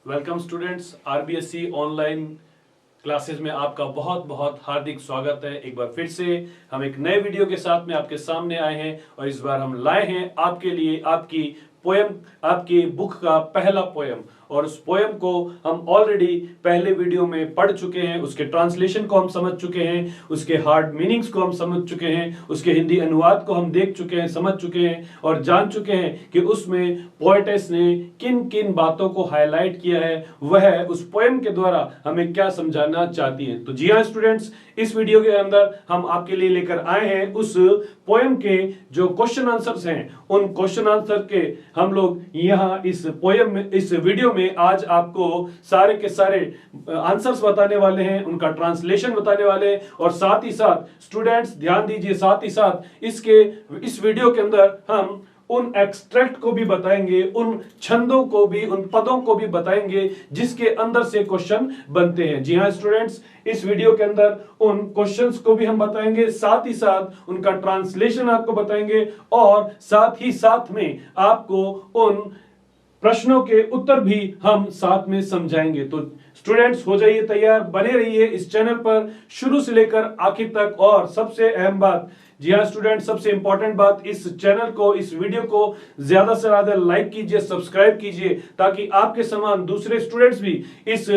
Welcome students, RBSC online classes में आपका बहुत बहुत हार्दिक स्वागत है। एक बार फिर से हम एक नए वीडियो के साथ में आपके सामने आए हैं और इस बार हम लाए हैं आपके लिए आपकी पोयम, आपकी बुक का पहला पोयम। और उस पोयम को हम ऑलरेडी पहले वीडियो में पढ़ चुके हैं, उसके ट्रांसलेशन को हम समझ चुके हैं, उसके हार्ड मीनिंग्स को हम समझ चुके हैं, उसके हिंदी अनुवाद को हम देख चुके हैं, समझ चुके हैं और जान चुके हैं कि उसमें पोएटेस ने किन किन बातों को हाईलाइट किया है, वह उस पोयम के द्वारा हमें क्या समझाना चाहती है। तो जी हाँ स्टूडेंट्स, इस वीडियो के अंदर हम आपके लिए लेकर आए हैं उस पोयम के जो क्वेश्चन आंसर्स हैं, उन क्वेश्चन आंसर के हम लोग यहाँ इस पोयम में, इस वीडियो में आज आपको सारे के सारे आंसर्स बताने वाले हैं, उनका ट्रांसलेशन बताने वाले हैं और साथ ही साथ स्टूडेंट्स ध्यान दीजिए, साथ ही साथ इस वीडियो के अंदर हम उन एक्सट्रैक्ट को भी बताएंगे, उन छंदों को भी, उन पदों को भी बताएंगे जिसके अंदर से क्वेश्चन बनते हैं। जी हाँ स्टूडेंट्स, इस वीडियो के अंदर उन क्वेश्चंस को भी हम बताएंगे, साथ ही साथ उनका ट्रांसलेशन आपको बताएंगे और साथ ही साथ में आपको उन प्रश्नों के उत्तर भी हम साथ में समझाएंगे। तो स्टूडेंट्स हो जाइए तैयार, बने रहिए इस चैनल पर शुरू से लेकर आखिर तक। और सबसे अहम बात, जी हाँ स्टूडेंट, सबसे इंपॉर्टेंट बात, इस चैनल को, इस वीडियो को ज्यादा से ज्यादा लाइक कीजिए, सब्सक्राइब कीजिए, ताकि आपके समान दूसरे स्टूडेंट्स भी इस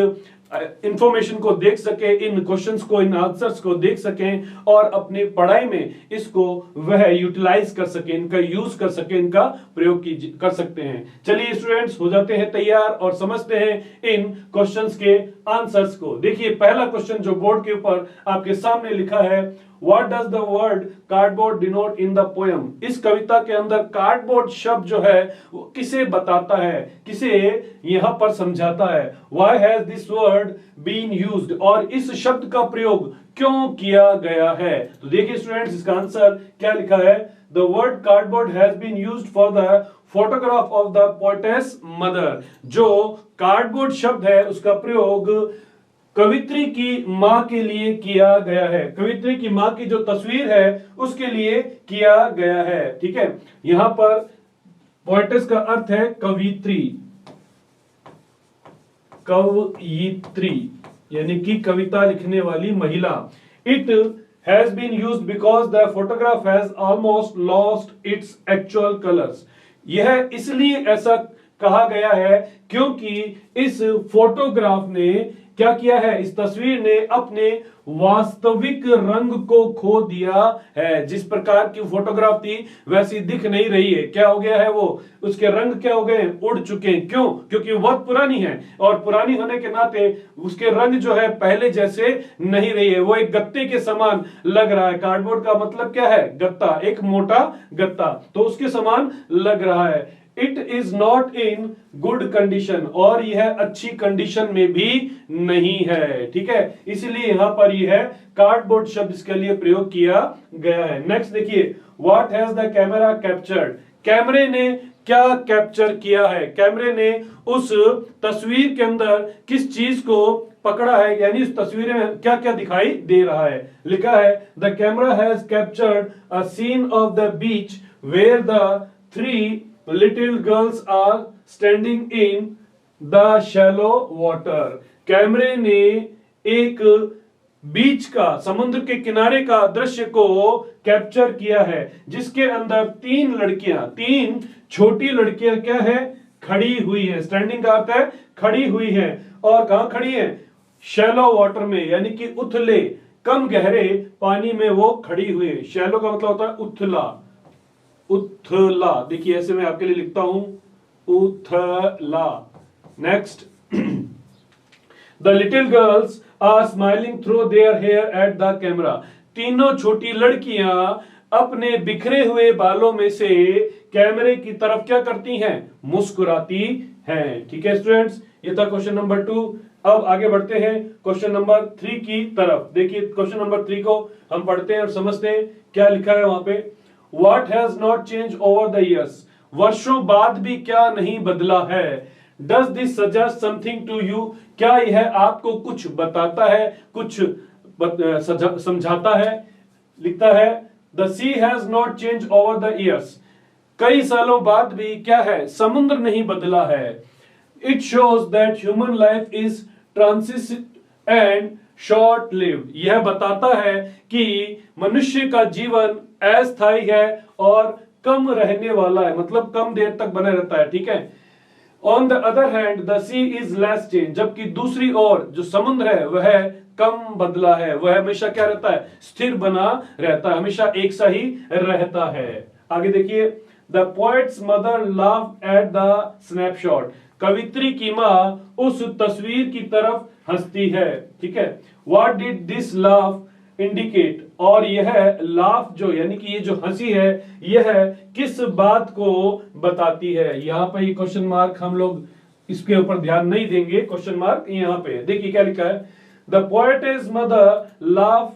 इंफॉर्मेशन को देख सके, इन क्वेश्चंस को, इन आंसर्स को देख सकें और अपनी पढ़ाई में इसको वह यूटिलाइज कर सके, इनका यूज कर सके, इनका प्रयोग कर सकते हैं। चलिए स्टूडेंट्स हो जाते हैं तैयार और समझते हैं इन क्वेश्चंस के आंसर्स को। देखिए पहला क्वेश्चन जो बोर्ड के ऊपर आपके सामने लिखा है, What does the word cardboard denote in the poem? इस कविता के अंदर कार्डबोर्ड शब्द जो है वो किसे बताता है, किसे यहां पर समझाता है। Why has this word been used? और इस शब्द का प्रयोग क्यों किया गया है। तो देखिए स्टूडेंट्स, इसका आंसर क्या लिखा है। The word cardboard has been used for the photograph of the poetess mother। जो कार्डबोर्ड शब्द है उसका प्रयोग कवित्री की मां के लिए किया गया है, कवित्री की मां की जो तस्वीर है उसके लिए किया गया है। ठीक है, यहां पर पोएटेस का अर्थ है कवित्री, कवयित्री यानी कि कविता लिखने वाली महिला। It has been used because the photograph has almost lost its actual colours. यह इसलिए ऐसा कहा गया है क्योंकि इस फोटोग्राफ ने क्या किया है, इस तस्वीर ने अपने वास्तविक रंग को खो दिया है। जिस प्रकार की फोटोग्राफ थी वैसी दिख नहीं रही है। क्या हो गया है, वो उसके रंग क्या हो गए, उड़ चुके हैं। क्यों? क्योंकि बहुत पुरानी है और पुरानी होने के नाते उसके रंग जो है पहले जैसे नहीं रही है, वो एक गत्ते के समान लग रहा है। कार्डबोर्ड का मतलब क्या है, गत्ता, एक मोटा गत्ता, तो उसके समान लग रहा है। It is not in good condition, और यह अच्छी कंडीशन में भी नहीं है। ठीक है, इसलिए यहां पर यह कार्डबोर्ड शब्द इसके लिए प्रयोग किया गया है। नेक्स्ट देखिए, what has the camera captured. कैमरे ने क्या कैप्चर किया है, कैमरे ने उस तस्वीर के अंदर किस चीज को पकड़ा है, यानी इस तस्वीर में क्या क्या दिखाई दे रहा है। लिखा है, the camera has captured a scene of the beach where the 3 little girls are standing in the shallow water। कैमरे ने एक बीच का, समुद्र के किनारे का दृश्य को कैप्चर किया है जिसके अंदर 3 लड़कियां, 3 छोटी लड़कियां क्या है, खड़ी हुई है। स्टैंडिंग का अर्थ है खड़ी हुई है, और कहां खड़ी है, शैलो वाटर में, यानी कि उथले, कम गहरे पानी में वो खड़ी हुई है। शैलो का मतलब होता है उथला, उथला। देखिए ऐसे मैं आपके लिए लिखता हूं, उथला। Next, the little girls are smiling through their hair at the camera. तीनों छोटी लड़कियां अपने बिखरे हुए बालों में से कैमरे की तरफ क्या करती हैं, मुस्कुराती हैं। ठीक है स्टूडेंट्स, ये था क्वेश्चन नंबर 2। अब आगे बढ़ते हैं क्वेश्चन नंबर 3 की तरफ। देखिए क्वेश्चन नंबर 3 को हम पढ़ते हैं और समझते हैं क्या लिखा है वहां पे। What has not changed over the years? वर्षों बाद भी क्या नहीं बदला है। Does this suggest something to you? क्या यह आपको कुछ बताता है, कुछ समझाता है। लिखता है, The sea has not changed over the years। कई सालों बाद भी क्या है, समुद्र नहीं बदला है। It shows that human life is transient and short lived. यह बताता है कि मनुष्य का जीवन अस्थायी है और कम रहने वाला है, मतलब कम देर तक बना रहता है, ठीक है। On the other hand, the sea is less changed. जबकि दूसरी ओर जो समुद्र है वह कम बदला है, वह हमेशा क्या रहता है, स्थिर बना रहता है, हमेशा एक सा ही रहता है। आगे देखिए, The poet's mother laughed at the snapshot. कवित्री की माँ उस तस्वीर की तरफ हंसती है, ठीक है। What did this laugh indicate? और यह लाफ जो यानी कि ये जो हंसी है यह किस बात को बताती है? यहाँ पे क्वेश्चन मार्क, हम लोग इसके ऊपर ध्यान नहीं देंगे, क्वेश्चन मार्क यहाँ पे देखिए क्या लिखा है। The poetess mother laugh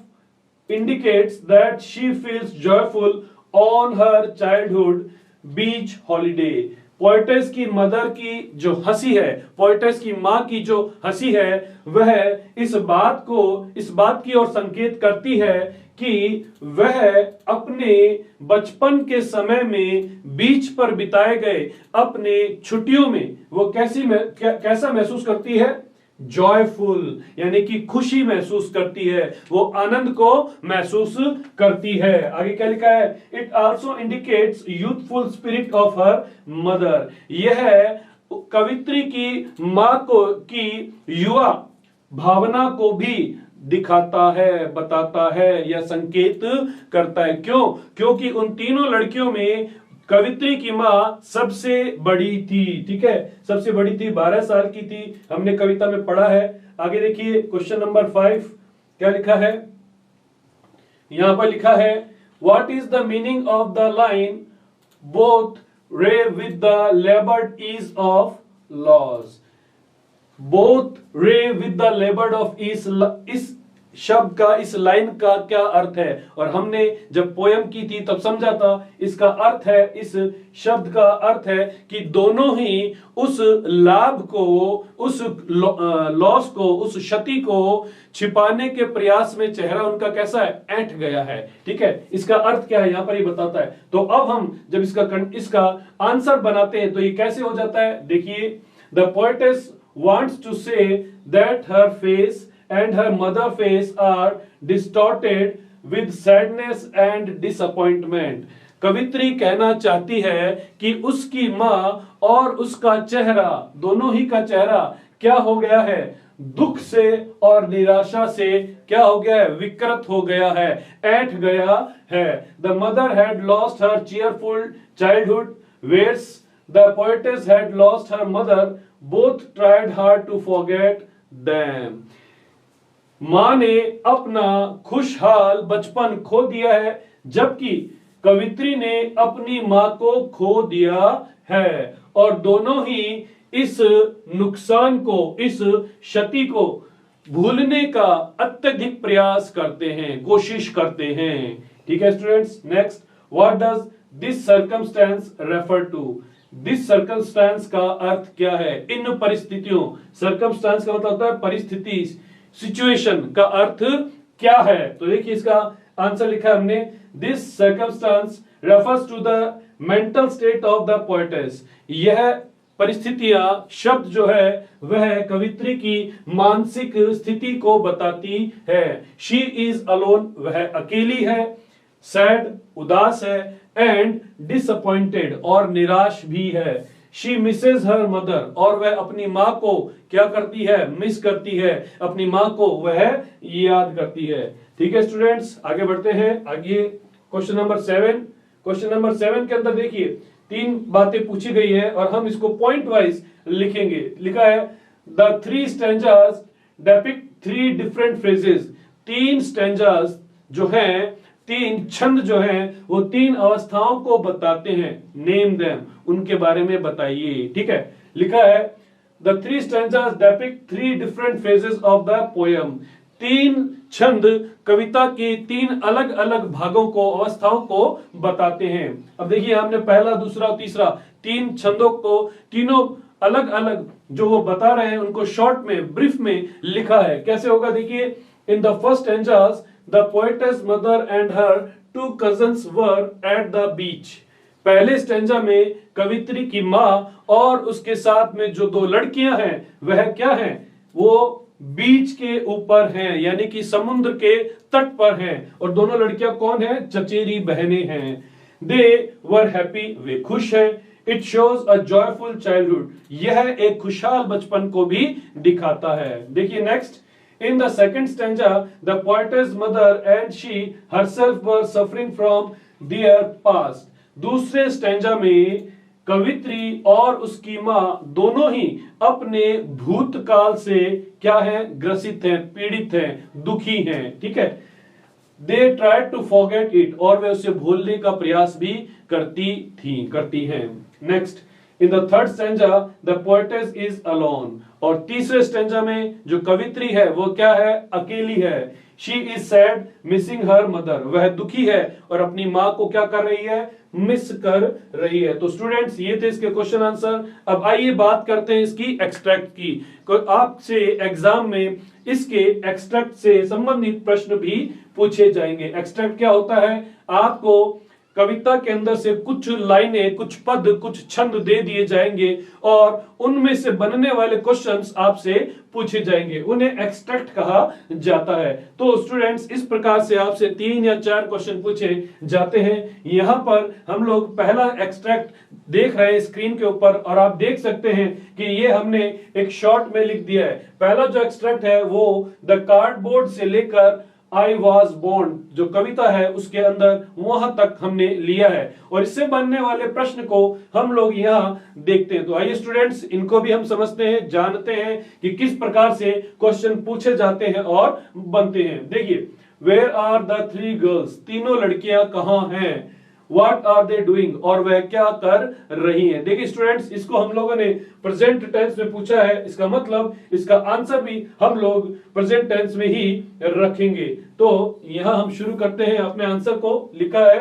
indicates that she feels joyful on her childhood beach holiday. Poetess की मदर की जो हंसी है, पोएटेस की माँ की जो हंसी है, वह इस बात की ओर संकेत करती है कि वह अपने बचपन के समय में बीच पर बिताए गए अपने छुट्टियों में वो कैसा महसूस करती है? जॉयफुल, यानी कि खुशी महसूस करती है, वो आनंद को महसूस करती है। आगे क्या लिखा है? It also indicates youthful spirit of her mother. यह कवित्री की माँ की युवा भावना को भी दिखाता है, बताता है या संकेत करता है। क्यों? क्योंकि उन तीनों लड़कियों में कवित्री की माँ सबसे बड़ी थी, ठीक है, सबसे बड़ी थी, 12 साल की थी, हमने कविता में पढ़ा है। आगे देखिए क्वेश्चन नंबर 5 क्या लिखा है? यहां पर लिखा है, what is the meaning of the line both wry with the laboured ease of loss? Both wry with the laboured of इस शब्द का, इस लाइन का क्या अर्थ है? और हमने जब पोयम की थी तब समझा था इसका अर्थ है, इस शब्द का अर्थ है कि दोनों ही उस लाभ को, उस लॉस को, उस क्षति को छिपाने के प्रयास में चेहरा उनका कैसा है? ऐंठ गया है, ठीक है। इसका अर्थ क्या है यहां पर ही बताता है। तो अब हम जब इसका आंसर बनाते हैं तो ये कैसे हो जाता है? देखिए, the poetess wants to say that her face and her mother face are distorted with sadness and disappointment. कवित्री कहना चाहती है कि उसकी माँ और उसका चेहरा, दोनों ही का चेहरा क्या हो गया है? दुख से और निराशा से क्या हो गया है? विकृत हो गया है, ऐंठ गया है। The mother had lost her cheerful childhood, whereas the poetess had lost her mother. Both tried hard to forget them. मां ने अपना खुशहाल बचपन खो दिया है, जबकि कवित्री ने अपनी मां को खो दिया है, और दोनों ही इस नुकसान को, इस क्षति को भूलने का अत्यधिक प्रयास करते हैं, कोशिश करते हैं, ठीक है students. Next, what does this circumstance refer to? This circumstance का अर्थ क्या है? इन परिस्थितियों, सर्कमस्टेंस का मतलब होता है परिस्थिति, सिचुएशन का अर्थ क्या है? तो देखिए इसका आंसर लिखा है हमने, this circumstance refers to the mental state of the poetess. यह परिस्थितियां, शब्द जो है वह कवित्री की मानसिक स्थिति को बताती है। शी इज अलोन, वह अकेली है, सैड, उदास है, एंड डिसअपॉइंटेड, और निराश भी है। शी मिसेज हर मदर, और वह अपनी माँ को क्या करती है? मिस करती है, अपनी माँ को वह याद करती है, ठीक है स्टूडेंट्स। आगे बढ़ते हैं, आगे क्वेश्चन नंबर 7। क्वेश्चन नंबर 7 के अंदर देखिए 3 बातें पूछी गई है और हम इसको पॉइंट वाइज लिखेंगे। लिखा है, the 3 stanzas depict 3 different phrases. 3 stanzas जो हैं, 3 छंद जो हैं, वो 3 अवस्थाओं को बताते हैं। नेम देम, उनके बारे में बताइए, ठीक है। लिखा है, the 3 stanzas depict 3 different phases of the poem. 3 छंद कविता के 3 अलग अलग भागों को, अवस्थाओं को बताते हैं। अब देखिए, हमने पहला, दूसरा और तीसरा 3 छंदों को, तीनों अलग अलग जो वो बता रहे हैं उनको शॉर्ट में, ब्रीफ में लिखा है। कैसे होगा देखिए, in the first stanzas the poetess mother and her 2 cousins were at the beach. पहले स्टेंजा में कवित्री की मां और उसके साथ में जो दो लड़कियां हैं वह क्या हैं, वो बीच के ऊपर हैं, यानी कि समुद्र के तट पर हैं। और दोनों लड़कियां कौन हैं, चचेरी बहनें हैं। दे वर हैप्पी, वे खुश हैं। It shows a joyful childhood, यह एक खुशहाल बचपन को भी दिखाता है। देखिए next, in the second stanza the poetess mother and she herself were suffering from their past। दूसरे स्टेंजा में कवित्री और उसकी मां दोनों ही अपने भूतकाल से क्या है, ग्रसित हैं, पीड़ित हैं, दुखी हैं। ठीक है, they tried to forget it, और वे उसे भूलने का प्रयास भी करती हैं। Next, in the third stanza the poetess is alone, और तीसरे स्टेंजा में जो कवित्री है वो क्या है, अकेली है। She is sad missing her mother, वह दुखी है और अपनी मां को क्या कर रही है, मिस कर रही है। तो स्टूडेंट्स ये थे इसके क्वेश्चन आंसर। अब आइए बात करते हैं इसकी एक्सट्रैक्ट की। आपसे एग्जाम में इसके एक्सट्रैक्ट से संबंधित प्रश्न भी पूछे जाएंगे। एक्सट्रैक्ट क्या होता है, आपको कविता के अंदर से कुछ लाइनें, कुछ पद, कुछ छंद दे दिए जाएंगे और उनमें से बनने वाले क्वेश्चंस आपसे पूछे जाएंगे, उन्हें एक्सट्रैक्ट कहा जाता है। तो स्टूडेंट्स इस प्रकार से आपसे 3 या 4 क्वेश्चन पूछे जाते हैं। यहां पर हम लोग पहला एक्सट्रैक्ट देख रहे हैं स्क्रीन के ऊपर, और आप देख सकते हैं कि ये हमने एक शॉर्ट में लिख दिया है। पहला जो एक्सट्रैक्ट है वो द कार्डबोर्ड से लेकर I was born जो कविता है उसके अंदर वहां तक हमने लिया है, और इससे बनने वाले प्रश्न को हम लोग यहाँ देखते हैं। तो आइए स्टूडेंट्स इनको भी हम समझते हैं, जानते हैं कि किस प्रकार से क्वेश्चन पूछे जाते हैं और बनते हैं। देखिए, वेयर आर द 3 गर्ल्स, तीनों लड़कियां कहाँ हैं। What are they doing, और वह क्या कर रही हैं। देखिए स्टूडेंट्स, इसको हम लोगों ने प्रेजेंट टेंस में पूछा है, इसका मतलब इसका आंसर भी हम लोग प्रेजेंट टेंस में ही रखेंगे। तो यहां हम शुरू करते हैं अपने आंसर को। लिखा है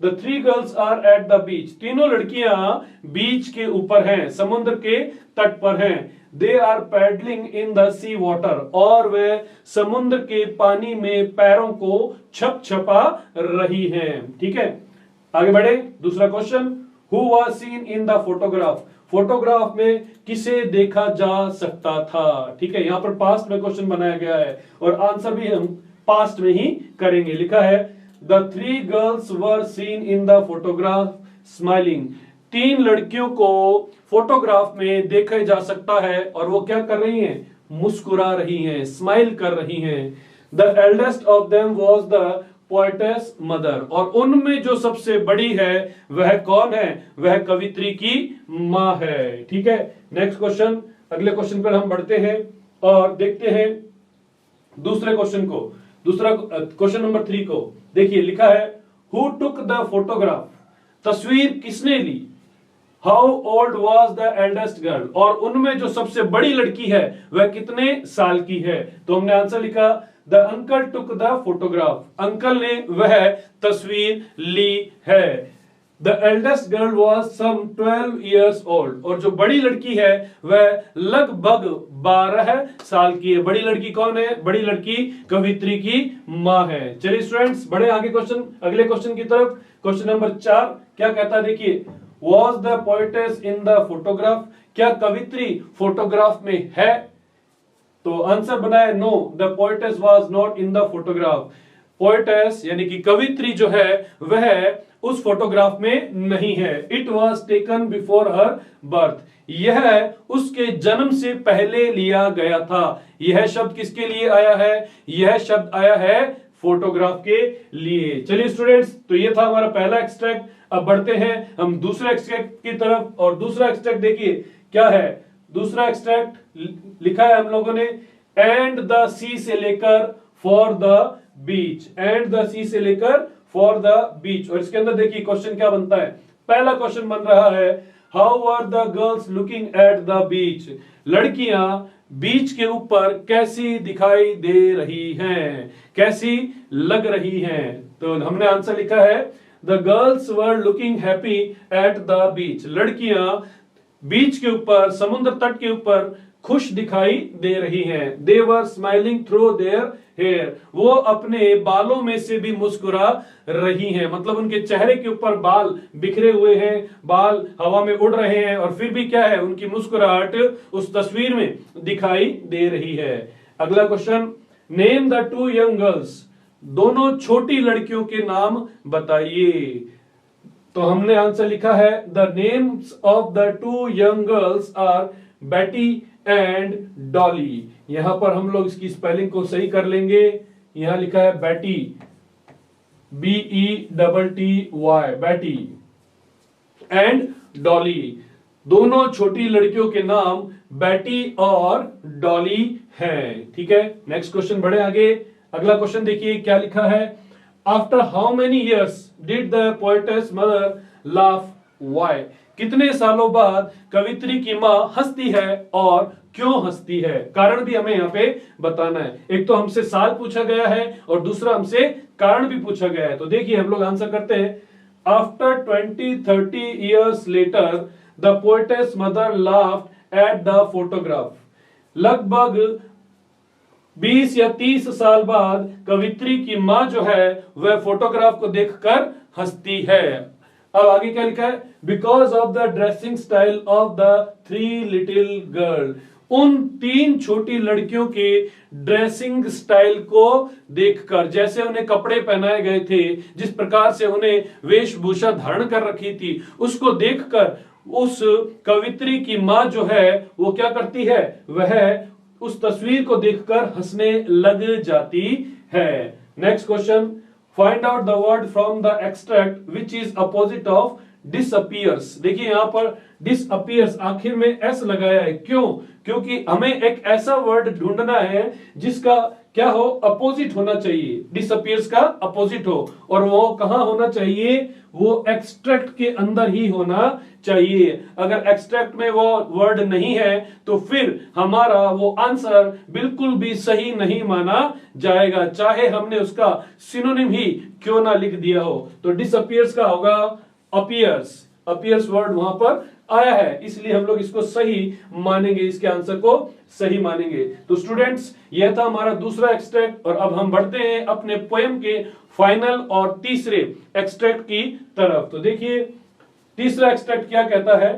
the 3 girls are at the beach, तीनों लड़कियां बीच के ऊपर हैं, समुद्र के तट पर हैं। They are paddling in the sea water, और वे समुद्र के पानी में पैरों को छपछपा रही हैं। ठीक है, आगे बढ़े। दूसरा question, who was seen in the photograph, photograph में किसे देखा जा सकता था। ठीक है, यहां पर पास्ट में क्वेश्चन बनाया गया है और आंसर भी हम पास्ट में ही करेंगे। लिखा है the 3 girls were seen in the photograph smiling, 3 लड़कियों को फोटोग्राफ में देखा जा सकता है और वो क्या कर रही हैं, मुस्कुरा रही हैं, स्माइल कर रही हैं। The eldest of them was the poetess mother, और उनमें जो सबसे बड़ी है वह कौन है, वह कवित्री की मां है। ठीक है, नेक्स्ट क्वेश्चन, अगले क्वेश्चन पर हम बढ़ते हैं और देखते हैं दूसरे क्वेश्चन को, दूसरा क्वेश्चन नंबर 3 को। देखिए लिखा है हु टुक द फोटोग्राफ, तस्वीर किसने ली। How old was the eldest girl, और उनमें जो सबसे बड़ी लड़की है वह कितने साल की है। तो हमने आंसर लिखा the uncle took the photograph, uncle ने वह तस्वीर ली है। The eldest girl was some 12 years old, और जो बड़ी लड़की है वह लगभग 12 साल की है। बड़ी लड़की कौन है, बड़ी लड़की कवित्री की मां है। चलिए स्टूडेंट्स बढ़े आगे क्वेश्चन, अगले क्वेश्चन की तरफ। क्वेश्चन नंबर 4 क्या कहता है, देखिए was the poetess in the photograph, क्या कवित्री फोटोग्राफ में है। तो आंसर बना है no, the poetess was not in the photograph. Poetess यानी कि कवित्री जो है वह उस फोटोग्राफ में नहीं है। It was taken before her birth, यह उसके जन्म से पहले लिया गया था। यह शब्द किसके लिए आया है, यह शब्द आया है फोटोग्राफ के लिए। चलिए स्टूडेंट्स, तो ये था हमारा पहला एक्सट्रैक्ट। अब बढ़ते हैं हम दूसरे एक्सट्रैक्ट की तरफ, और दूसरा एक्सट्रैक्ट देखिए क्या है। दूसरा एक्सट्रैक्ट लिखा है हम लोगों ने एंड द सी से लेकर for the beach, and the sea से लेकर फॉर द बीच। और इसके अंदर देखिए क्वेश्चन क्या बनता है। पहला क्वेश्चन बन रहा है how are the girls looking at the beach, लड़कियां बीच के ऊपर कैसी दिखाई दे रही हैं, कैसी लग रही हैं। तो हमने आंसर लिखा है the girls were looking happy at the beach, लड़कियां बीच के ऊपर, समुद्र तट के ऊपर खुश दिखाई दे रही हैं। दे वर स्माइलिंग थ्रू देयर हेयर, वो अपने बालों में से भी मुस्कुरा रही हैं। मतलब उनके चेहरे के ऊपर बाल बिखरे हुए हैं, बाल हवा में उड़ रहे हैं और फिर भी क्या है, उनकी मुस्कुराहट उस तस्वीर में दिखाई दे रही है। अगला question, name the two young girls, दोनों छोटी लड़कियों के नाम बताइए। तो हमने आंसर लिखा है the names of the two young girls are Betty and Dolly. यहां पर हम लोग इसकी स्पेलिंग को सही कर लेंगे। यहां लिखा है बेटी, BETTY, बेटी, एंड डॉली। दोनों छोटी लड़कियों के नाम बेटी और डॉली हैं। ठीक है, नेक्स्ट क्वेश्चन बढ़े आगे। अगला क्वेश्चन देखिए क्या लिखा है, after how many years did the poetess mother laugh why, कितने सालों बाद कवित्री की मां हंसती है और क्यों हंसती है, कारण भी हमें यहाँ पे बताना है। एक तो हमसे साल पूछा गया है और दूसरा हमसे कारण भी पूछा गया है। तो देखिए हम लोग आंसर करते हैं, after 20-30 years later the poetess mother laughed at the photograph, लगभग 20 या 30 साल बाद कवित्री की मां जो है वह फोटोग्राफ को देखकर हंसती है। अब आगे क्या लिखा है, because of the dressing style of the 3 little girl, उन 3 छोटी लड़कियों के ड्रेसिंग स्टाइल को देखकर, जैसे उन्हें कपड़े पहनाए गए थे, जिस प्रकार से उन्हें वेशभूषा धारण कर रखी थी, उसको देखकर उस कवित्री की मां जो है वो क्या करती है, वह उस तस्वीर को देखकर हंसने लग जाती है। Next question, find out the word from the extract which is opposite of disappears. देखिए यहां पर डिसअपियर्स आखिर में एस लगाया है, क्यों, क्योंकि हमें एक ऐसा वर्ड ढूंढना है जिसका क्या हो, अपोजिट होना चाहिए, डिसअपियर्स का अपोजिट हो, और वो कहां होना चाहिए, वो एक्सट्रैक्ट के अंदर ही होना चाहिए। अगर एक्सट्रैक्ट में वो वर्ड नहीं है तो फिर हमारा वो आंसर बिल्कुल भी सही नहीं माना जाएगा, चाहे हमने उसका सिनोनिम ही क्यों ना लिख दिया हो। तो डिसअपियर्स का होगा अपीयर्स, अपीयर्स वर्ड वहां पर आया है, इसलिए हम लोग इसको सही मानेंगे, इसके आंसर को सही मानेंगे। तो स्टूडेंट्स यह था हमारा दूसरा एक्सट्रैक्ट, और अब हम बढ़ते हैं अपने पोएम के फाइनल और तीसरे एक्सट्रैक्ट की तरफ। तो देखिए तीसरा एक्सट्रैक्ट क्या कहता है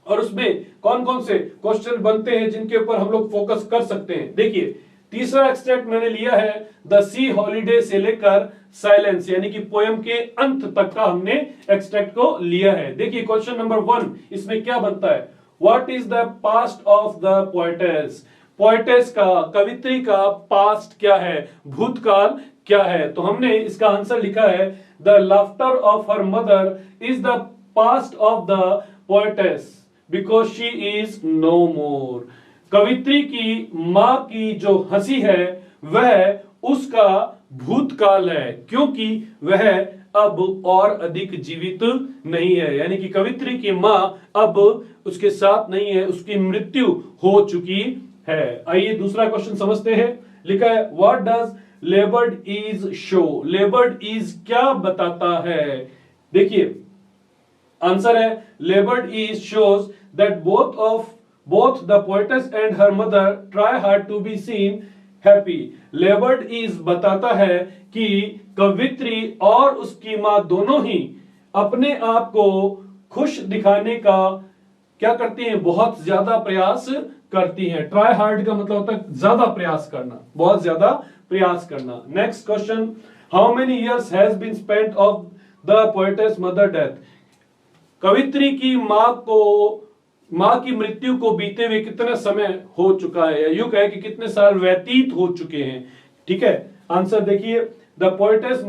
और उसमें कौन कौन से क्वेश्चन बनते हैं जिनके ऊपर हम लोग फोकस कर सकते हैं। देखिए तीसरा एक्सट्रैक्ट मैंने लिया है द सी हॉलीडे से लेकर साइलेंस, यानी कि पोएम के अंत तक का हमने एक्सट्रैक्ट को लिया है। देखिए क्वेश्चन नंबर 1 इसमें क्या बनता है, what is the past of the poetess, poetess का, कवित्री का पास्ट क्या है, भूतकाल क्या है। तो हमने इसका आंसर लिखा है the laughter of her mother is the past of the poetess because she is no more, कवित्री की मां की जो हंसी है वह उसका भूतकाल है, क्योंकि वह अब और अधिक जीवित नहीं है, यानी कि कवित्री की मां अब उसके साथ नहीं है, उसकी मृत्यु हो चुकी है। आइए दूसरा क्वेश्चन समझते हैं। लिखा है what does लेबर्ड is show, लेबर्ड is क्या बताता है। देखिए आंसर है लेबर्ड is shows that both the poetess and her mother try hard to be seen happy, लेबर्ड is बताता है कि कवित्री और उसकी मां दोनों ही अपने आप को खुश दिखाने का क्या करती हैं, बहुत ज्यादा प्रयास करती हैं। ट्राई हार्ड का मतलब होता है ज्यादा प्रयास करना, बहुत ज्यादा प्रयास करना। Next question, how many years has been spent of the poetess mother death, कवित्री की मां की मृत्यु को बीते हुए कितना समय हो चुका है, या यूं कहे कि कितने साल व्यतीत हो चुके हैं। ठीक है, आंसर देखिए the poetess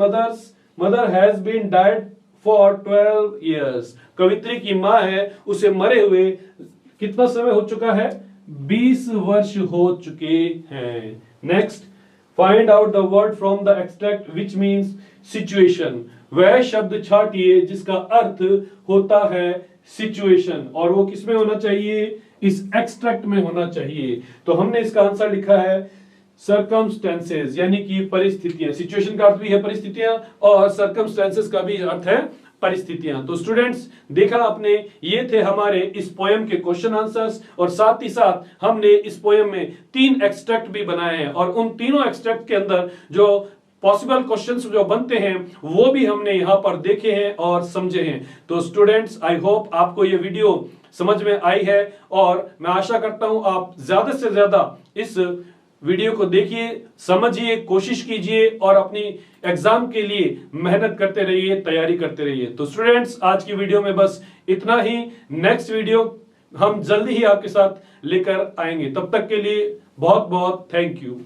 mother has been died for 12 years, कवित्री की मां है उसे मरे हुए कितना समय हो चुका है, 20 वर्ष हो चुके हैं। Next, find out the word from the extract which means situation, वह शब्द छाटिए जिसका अर्थ होता है सिचुएशन, और वो किसमें होना चाहिए, इस एक्सट्रैक्ट में होना चाहिए। तो हमने इसका आंसर लिखा है सर्कमस्टेंसेस, यानी कि परिस्थितियां, सिचुएशन का अर्थ भी है परिस्थितियां और सर्कमस्टेंसेस का भी अर्थ है परिस्थितियां। तो स्टूडेंट्स, देखा आपने, ये थे हमारे इस पोयम के क्वेश्चन आंसर्स, और साथ ही साथ हमने इस पोयम में 3 एक्सट्रैक्ट भी बनाए हैं, और उन तीनों एक्सट्रैक्ट के अंदर जो पॉसिबल क्वेश्चंस जो बनते हैं वो भी हमने यहां पर देखे हैं और समझे हैं। तो स्टूडेंट्स, आई होप आपको ये वीडियो समझ में आई है, और मैं आशा करता हूं आप ज्यादा से ज्यादा इस वीडियो को देखिए, समझिए, कोशिश कीजिए और अपनी एग्जाम के लिए मेहनत करते रहिए, तैयारी करते रहिए। तो स्टूडेंट्स, आज की वीडियो में बस इतना ही। नेक्स्ट वीडियो हम जल्दी ही आपके साथ लेकर आएंगे। तब तक के लिए बहुत बहुत थैंक यू।